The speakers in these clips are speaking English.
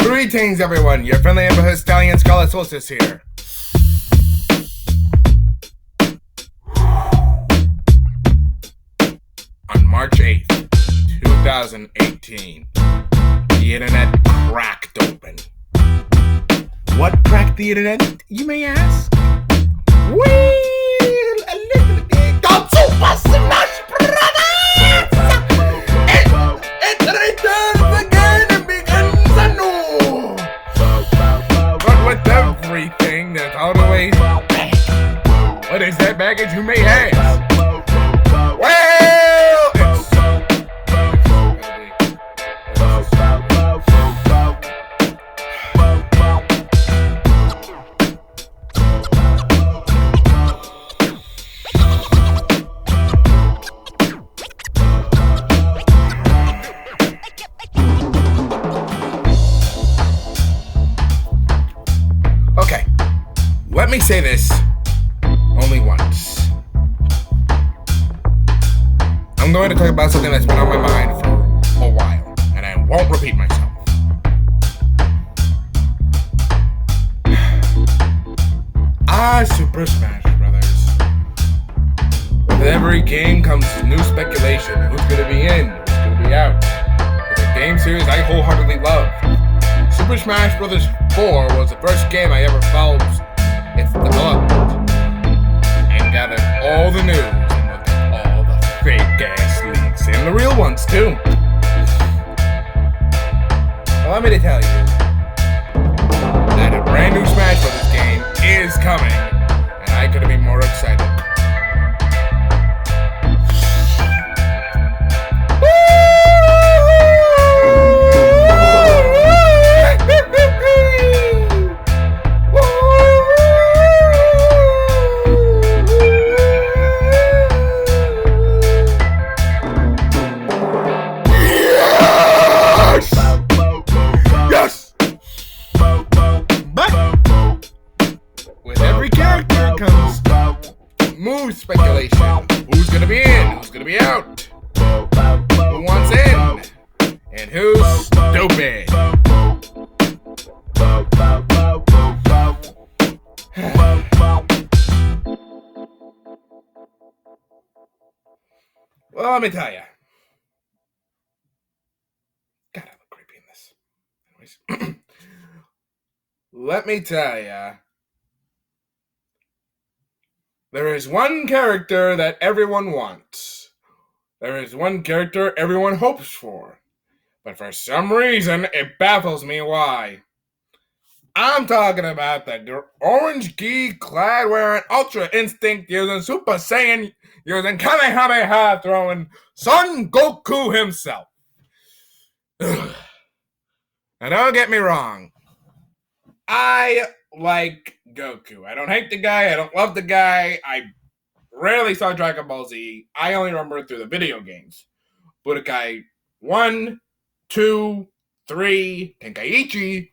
Greetings, everyone. Your friendly neighborhood stallion Scarlet Solstice here. On March 8th, 2018, the internet cracked open. What cracked the internet, you may ask? Well, a little bit of Super Smash Brothers! It returns again and begins anew! But with everything, there's always baggage. What is that baggage, you may ask? Well, okay, let me say this only once. I'm going to talk about something that's been on my mind for a while, and I won't repeat myself. Super Smash Brothers. With every game comes new speculation. Who's going to be in? Who's going to be out? It's a game series I wholeheartedly love. Super Smash Brothers 4 was the first game I ever followed its development and gathered all the news and looked at all the fake-ass leaks and the real ones, too. Well, let me tell you that a brand new Smash Brothers game is coming, and I couldn't be more excited. Move speculation. Who's gonna be in? Who's gonna be out? Who wants in? And who's stupid? Well, let me tell you. God, I look creepy in this. Anyways. Let me tell you. There is one character that everyone wants. There is one character everyone hopes for. But for some reason, it baffles me why. I'm talking about the orange gi clad wearing Ultra Instinct using Super Saiyan using Kamehameha throwing Son Goku himself. Now don't get me wrong. I like Goku. I don't hate the guy. I don't love the guy. I rarely saw Dragon Ball Z. I only remember it through the video games. Budokai 1, 2, 3, Tenkaichi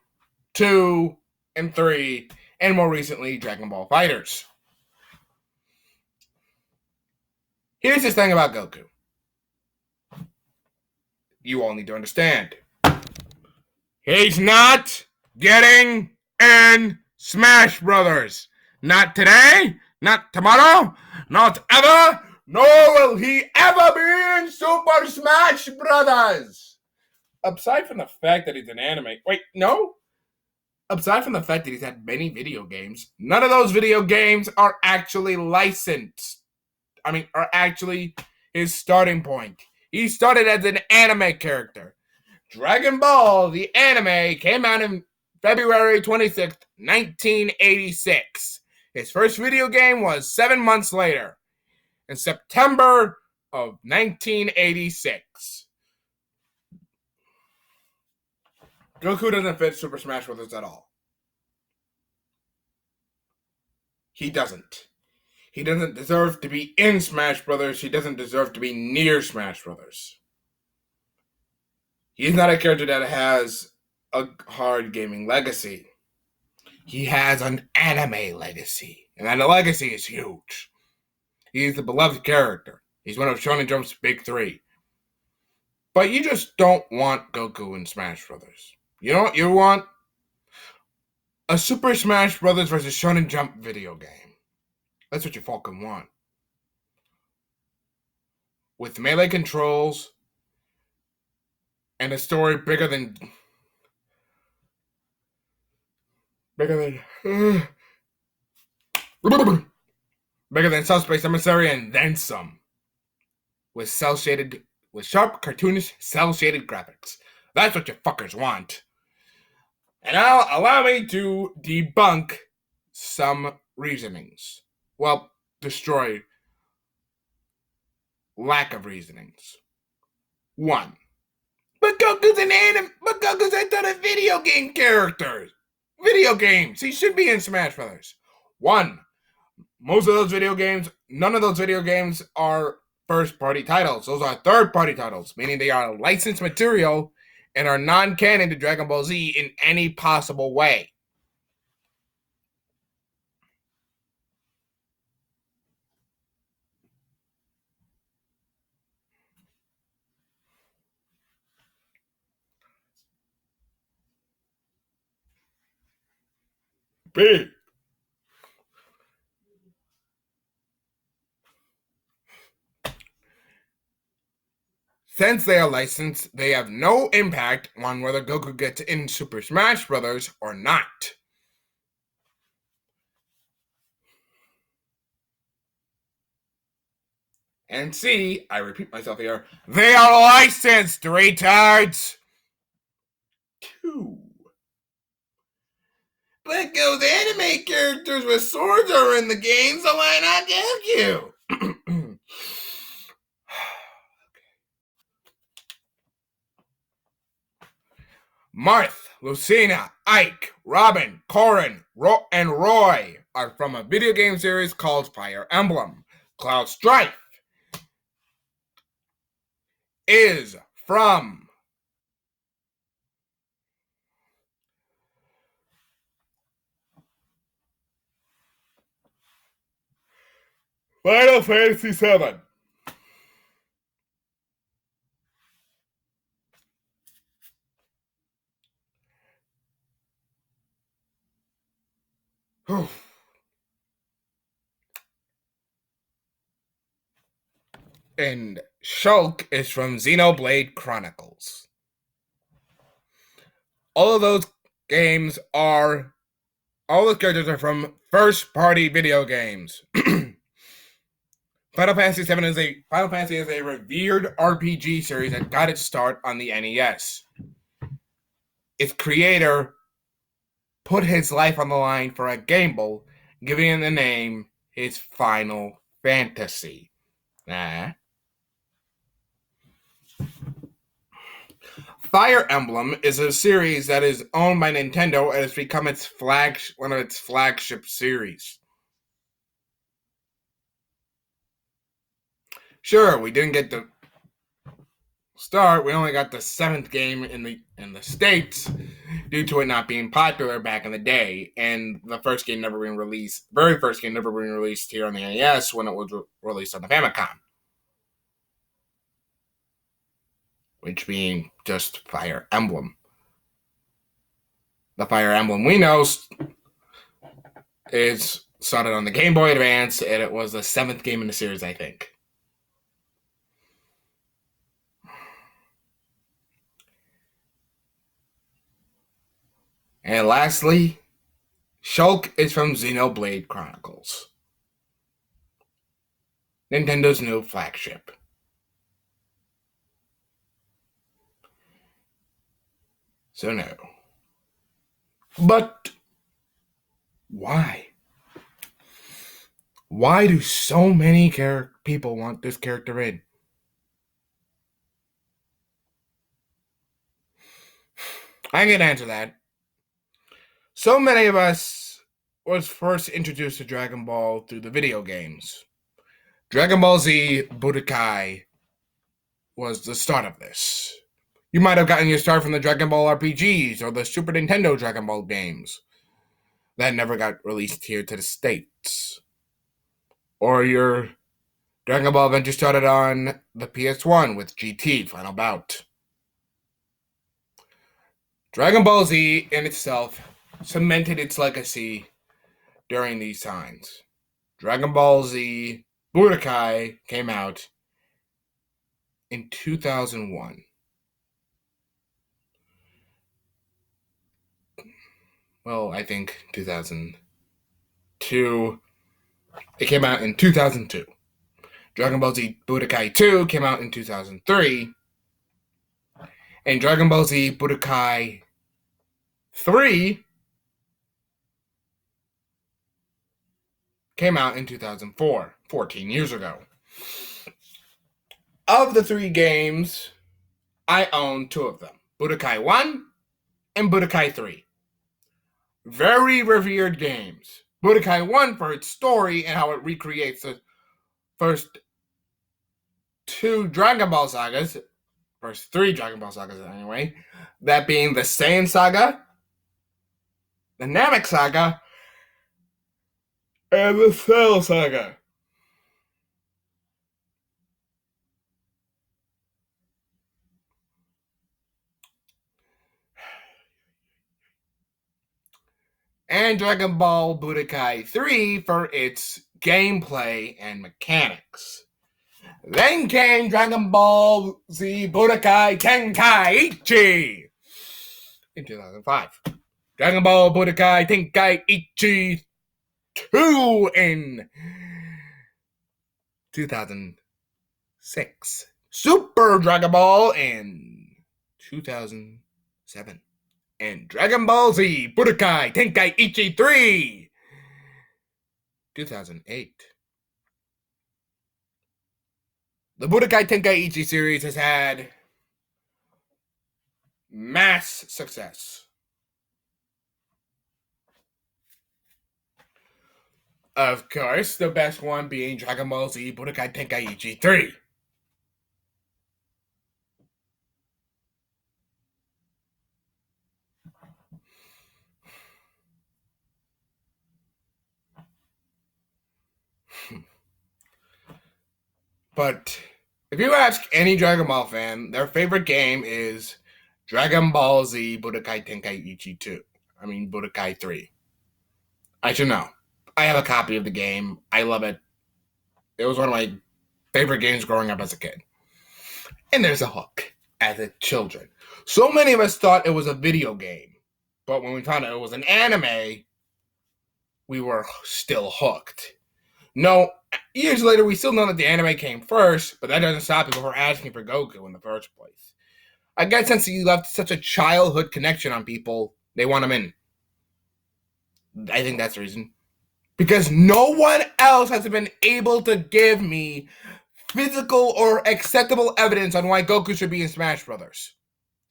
2, and 3, and more recently, Dragon Ball FighterZ. Here's this thing about Goku. You all need to understand. He's not getting in Smash Brothers. Not today, not tomorrow, not ever, nor will he ever be in Super Smash Brothers. Aside from the fact that he's an anime. Wait, no? Aside from the fact that he's had many video games, none of those video games are actually licensed. Are actually his starting point. He started as an anime character. Dragon Ball, the anime, came out in February 26th, 1986. His first video game was 7 months later, in September of 1986. Goku doesn't fit Super Smash Bros. At all. He doesn't. He doesn't deserve to be in Smash Brothers. He doesn't deserve to be near Smash Brothers. He's not a character that has a hard gaming legacy. He has an anime legacy, and that legacy is huge. He's a beloved character. He's one of Shonen Jump's big three. But you just don't want Goku in Smash Brothers. You know what you want? A Super Smash Brothers vs. Shonen Jump video game. That's what you fucking want. With melee controls and a story bigger than bigger than Subspace Emissary and then some. With sharp, cartoonish, cel-shaded graphics. That's what you fuckers want. And now allow me to debunk some reasonings. Well, destroy lack of reasonings. 1. But Goku's a ton of video game characters. Video games. He should be in Smash Brothers. 1. Most of those video games, none of those video games are first-party titles. Those are third-party titles, meaning they are licensed material and are non-canon to Dragon Ball Z in any possible way. B. Since they are licensed, they have no impact on whether Goku gets in Super Smash Bros. Or not. And C, I repeat myself here, they are licensed, retards! 2. But those anime characters with swords are in the game, so why not Goku? Marth, Lucina, Ike, Robin, Corrin, and Roy are from a video game series called Fire Emblem. Cloud Strife is from Final Fantasy VII. And Shulk is from Xenoblade Chronicles. All those characters are from first-party video games. Final Fantasy is a revered RPG series that got its start on the NES. Its creator put his life on the line for a gamble, giving it the name his Final Fantasy. Fire Emblem is a series that is owned by Nintendo and has become one of its flagship series. Sure, we didn't get the start. We only got the 7th game in the States due to it not being popular back in the day, and the first game never being released. Very first game never being released here on the NES when it was released on the Famicom, which being just Fire Emblem. The Fire Emblem we know is started on the Game Boy Advance, and it was the 7th game in the series, I think. And lastly, Shulk is from Xenoblade Chronicles, Nintendo's new flagship. So no. But why? Why do so many people want this character in? I can answer that. So many of us was first introduced to Dragon Ball through the video games. Dragon Ball Z Budokai was the start of this. You might have gotten your start from the Dragon Ball RPGs or the Super Nintendo Dragon Ball games that never got released here to the States. Or your Dragon Ball adventure started on the PS1 with GT Final Bout. Dragon Ball Z in itself cemented its legacy during these times. Dragon Ball Z Budokai came out in 2001. Well, I think 2002. It came out in 2002. Dragon Ball Z Budokai 2 came out in 2003. And Dragon Ball Z Budokai 3 came out in 2004, 14 years ago. Of the three games, I own two of them, Budokai 1 and Budokai 3. Very revered games. Budokai 1 for its story and how it recreates the first two Dragon Ball sagas, first three Dragon Ball sagas anyway, that being the Saiyan saga, the Namek saga, and the Cell saga. And Dragon Ball Budokai 3 for its gameplay and mechanics. Then came Dragon Ball Z Budokai Tenkaichi in 2005. Dragon Ball Budokai Tenkaichi 2 in 2006. Super Dragon Ball in 2007. And Dragon Ball Z Budokai Tenkaichi 3 2008. The Budokai Tenkaichi series has had mass success. Of course, the best one being Dragon Ball Z Budokai Tenkaichi 3. But if you ask any Dragon Ball fan, their favorite game is Dragon Ball Z Budokai Tenkaichi 2. I mean, Budokai 3. I should know. I have a copy of the game. I love it. It was one of my favorite games growing up as a kid. And there's a hook as a children. So many of us thought it was a video game. But when we found out it was an anime, we were still hooked. No, years later, we still know that the anime came first, but that doesn't stop people from asking for Goku in the first place. I guess since you left such a childhood connection on people, they want him in. I think that's the reason. Because no one else has been able to give me physical or acceptable evidence on why Goku should be in Smash Brothers.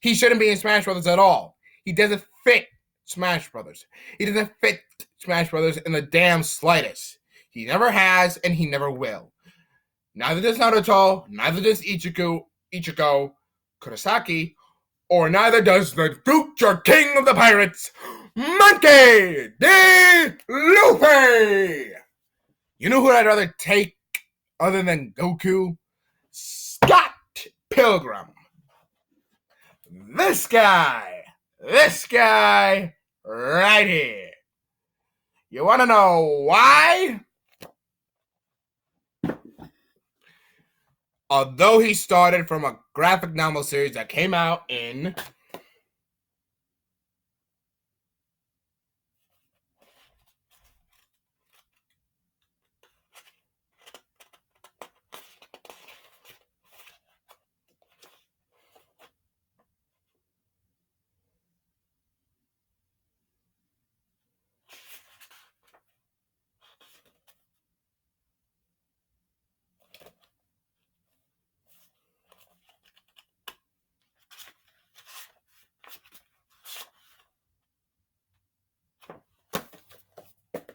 He shouldn't be in Smash Brothers at all. He doesn't fit Smash Brothers. He doesn't fit Smash Brothers in the damn slightest. He never has, and he never will. Neither does Naruto, neither does Ichiko, Kurosaki, or neither does the future king of the pirates, Monkey D. Luffy! You know who I'd rather take other than Goku? Scott Pilgrim. This guy right here. You want to know why? Although he started from a graphic novel series that came out in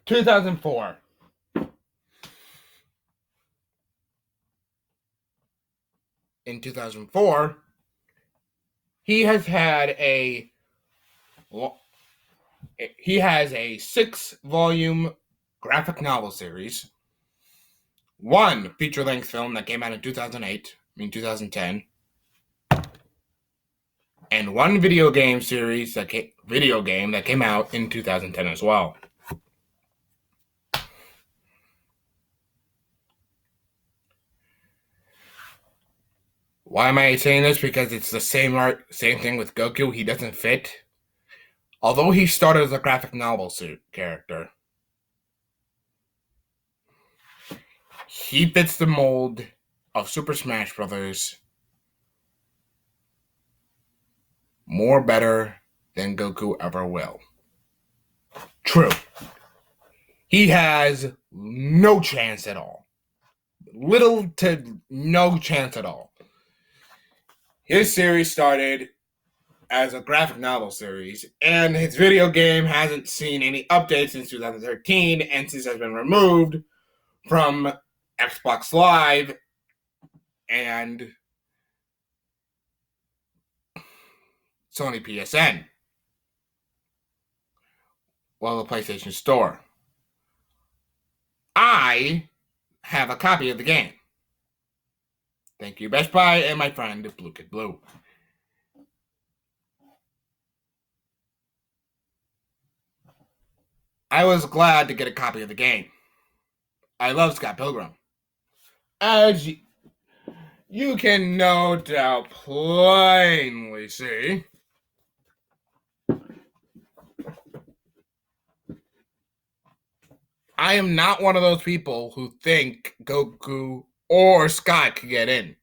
2004. In 2004, he has a 6-volume graphic novel series, one feature-length film that came out in 2008, 2010, and one video game that came out in 2010 as well. Why am I saying this? Because it's the same thing with Goku. He doesn't fit. Although he started as a graphic novel character, he fits the mold of Super Smash Bros. More better than Goku ever will. True. He has no chance at all. Little to no chance at all. His series started as a graphic novel series, and his video game hasn't seen any updates since 2013, and since has been removed from Xbox Live and Sony PSN. Well, the PlayStation Store. I have a copy of the game. Thank you, Best Buy, and my friend Blue Kid Blue. I was glad to get a copy of the game. I love Scott Pilgrim. As you can no doubt plainly see, I am not one of those people who think Goku or Scott could get in.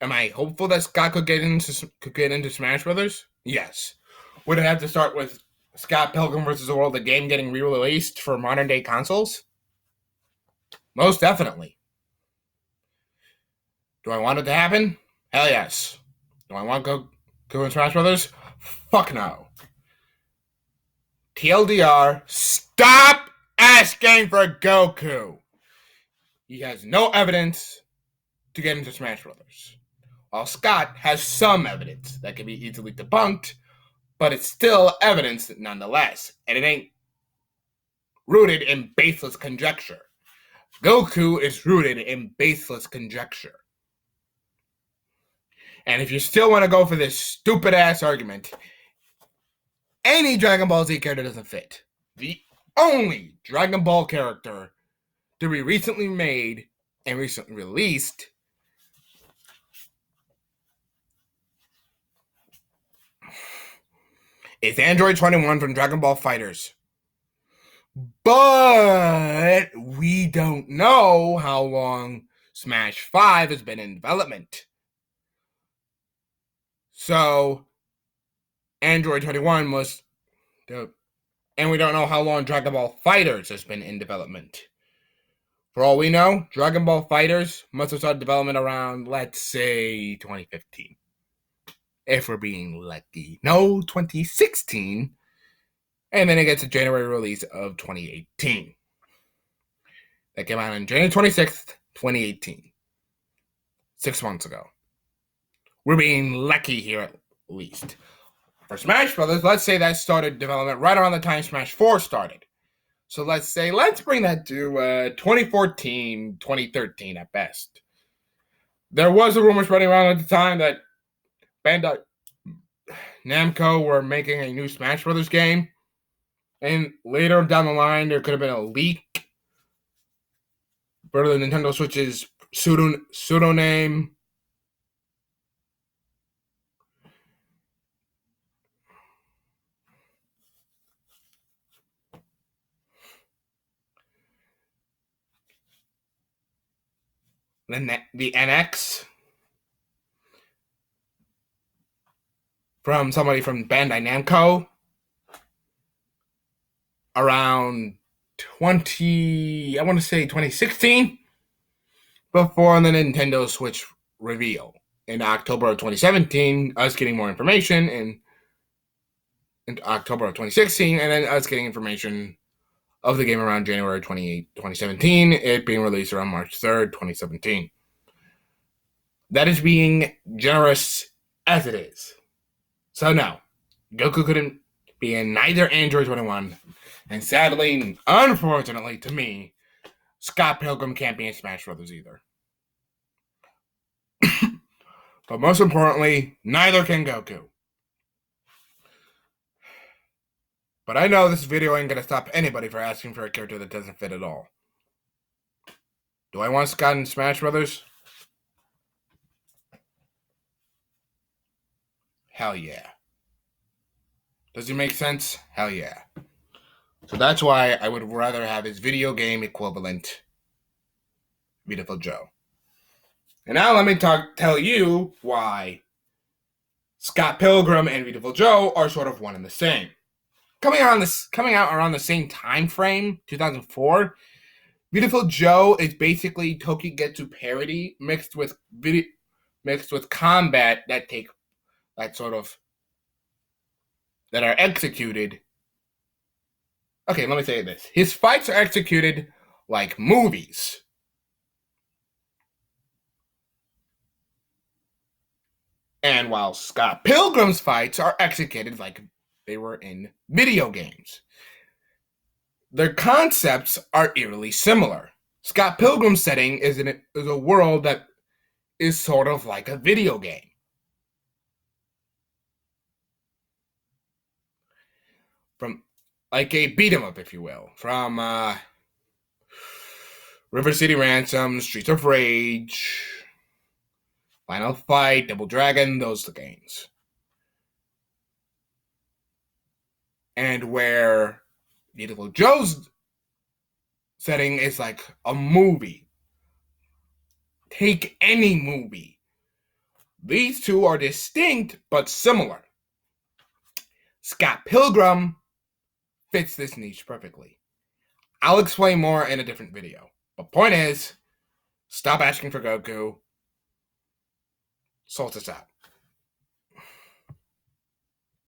Am I hopeful that Scott could get into Smash Brothers? Yes. Would it have to start with Scott Pilgrim vs. the World, the game getting re-released for modern day consoles? Most definitely. Do I want it to happen? Hell yes. Do I want Goku in Smash Brothers? Fuck no. TLDR, stop asking for Goku. He has no evidence to get into Smash Brothers. While Scott has some evidence that can be easily debunked, but it's still evidence nonetheless, and it ain't rooted in baseless conjecture. Goku is rooted in baseless conjecture. And if you still want to go for this stupid-ass argument, any Dragon Ball Z character doesn't fit. The only Dragon Ball character to be recently made and recently released is Android 21 from Dragon Ball FighterZ. But we don't know how long Smash 5 has been in development. So, Android 21 was... And we don't know how long Dragon Ball FighterZ has been in development. For all we know, Dragon Ball FighterZ must have started development around, let's say, 2015. If we're being lucky. No, 2016. And then it gets a January release of 2018. That came out on January 26th, 2018. 6 months ago. We're being lucky here at least. For Smash Brothers, let's say that started development right around the time Smash 4 started. So let's bring that to 2014, 2013 at best. There was a rumor spreading around at the time that Bandai Namco were making a new Smash Brothers game. And later down the line, there could have been a leak for the Nintendo Switch's pseudonym. The NX from somebody from Bandai Namco around 2016 before the Nintendo Switch reveal. In October of 2017, us getting more information, and in October of 2016, and then us getting information of the game around January 28, 2017, it being released around March 3rd, 2017. That is being generous as it is. So no, Goku couldn't be in neither Android 21, and sadly, unfortunately to me, Scott Pilgrim can't be in Smash Brothers either. But most importantly, neither can Goku. But I know this video ain't gonna stop anybody from asking for a character that doesn't fit at all. Do I want Scott in Smash Brothers? Hell yeah. Does he make sense? Hell yeah. So that's why I would rather have his video game equivalent, Beautiful Joe. And now let me tell you why Scott Pilgrim and Beautiful Joe are sort of one and the same. Coming out around the same time frame, 2004, Beautiful Joe is basically Tokigetsu parody mixed with combat that are executed. Okay, let me say this. His fights are executed like movies. And while Scott Pilgrim's fights are executed like they were in video games. Their concepts are eerily similar. Scott Pilgrim's setting is a world that is sort of like a video game. From like a beat 'em up, if you will. From River City Ransom, Streets of Rage, Final Fight, Double Dragon, those are the games. And where Beautiful Joe's setting is like a movie. Take any movie. These two are distinct but similar. Scott Pilgrim fits this niche perfectly. I'll explain more in a different video. But point is, stop asking for Goku. Salt us out.